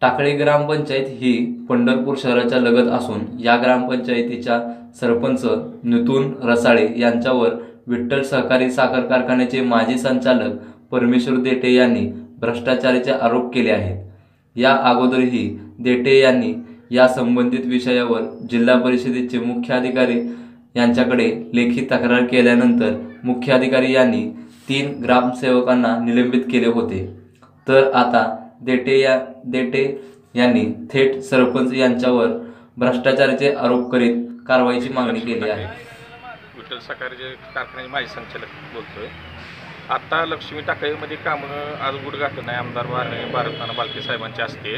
टाकळी ग्रामपंचायत ही पंढरपूर शहराच्या लगत असून या ग्रामपंचायतीच्या सरपंच नितून रसाळे यांच्यावर विठ्ठल सहकारी साखर कारखान्याचे माजी संचालक परमेश्वर देठे यांनी भ्रष्टाचाराचे आरोप केले आहेत। या अगोदरही देठे यांनी या संबंधित विषयावर जिल्हा परिषदेचे मुख्याधिकारी यांच्याकडे लेखी तक्रार केल्यानंतर मुख्याधिकारी यांनी 3 ग्रामसेवकांना निलंबित केले होते। तर आता देठे यांनी थेट सरपंच यांच्यावर भ्रष्टाचाराचे आरोप करीत कारवाईची मागणी केली आहे। विठ्ठल सहकारी कारखान्याचे माजी संचालक बोलतोय। आता लक्ष्मी टाकळीमध्ये कामं आज उद्घाटन आहे आमदार भारतनाना बालके साहेबांच्या हस्ते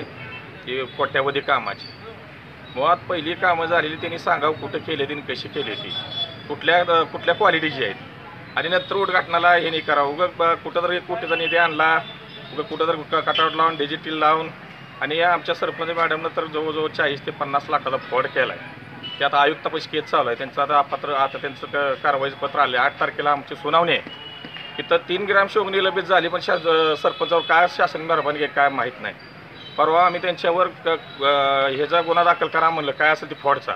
की कोट्यावधी कामाची मुळात पहिली कामं झालेली त्यांनी सांगावं कुठं केले ती कशी केली ती कुठल्या क्वालिटीची आहेत आणि नंतर उद्घाटनाला हे नाही करावं। उगं कुठंतरी कोटीचा निधी आणला उगं कुठंतरी कटआउट लावून डिजिटल लावून आणि या आमच्या सरपंच मॅडमनं तर जवळजवळ 40 ते 50 लाखाचा फ्रॉड केला आहे। त्यात आयुक्तापाशी केस चालू आहे त्यांचं आता त्यांचं कारवाईचं पत्र आले 8 तारखेला आमची सुनावणी आहे। इथं 3 ग्रामसेवक निलंबित झाली पण सरपंचावर काय शासन मेहरबानी घे काय माहीत नाही। परवा आम्ही त्यांच्यावर ह्याचा गुन्हा दाखल करा म्हणलं काय असेल ती फ्रॉडचा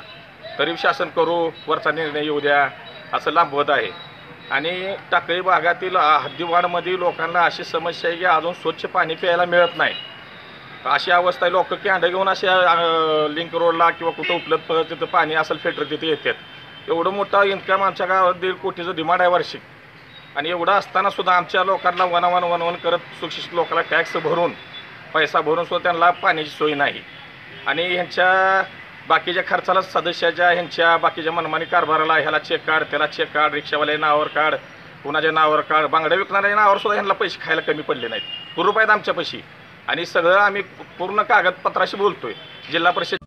तरी शासन करू वरचा निर्णय येऊ द्या असं लांबवत आहे। आणि टाकळी भागातील हद्दीवाढमध्ये लोकांना अशी समस्या आहे की अजून स्वच्छ पाणी प्यायला मिळत नाही। अशी अवस्था आहे लोक कॅन्ड घेऊन अशा लिंक रोडला किंवा कुठं उपलब्ध तिथं पाणी असेल फिल्टर तिथे येतात। एवढं मोठा इन्कम आमच्या गावात 1.5 कोटीचं डिमांड आहे वार्षिक आणि एवढं असताना सुद्धा आमच्या लोकांना वनवन करत सुशिक्षित लोकांना टॅक्स भरून पैसा भरून सुद्धा त्यांना पाण्याची सोय नाही। आणि ह्यांच्या बाकीच्या खर्चाला सदस्याच्या ह्यांच्या बाकीच्या मनमानी कारभाराला ह्याला चेक काढ त्याला चेक काढ रिक्षावाल्या नावावर काढ कुणाच्या नावावर काढ बांगड्या विकणाऱ्या नावावर सुद्धा ह्यांना पैसे खायला कमी पडले नाहीत। ₹1 आहेत आमच्यापाशी आणि सगळं आम्ही पूर्ण कागदपत्राशी बोलतोय जिल्हा परिषद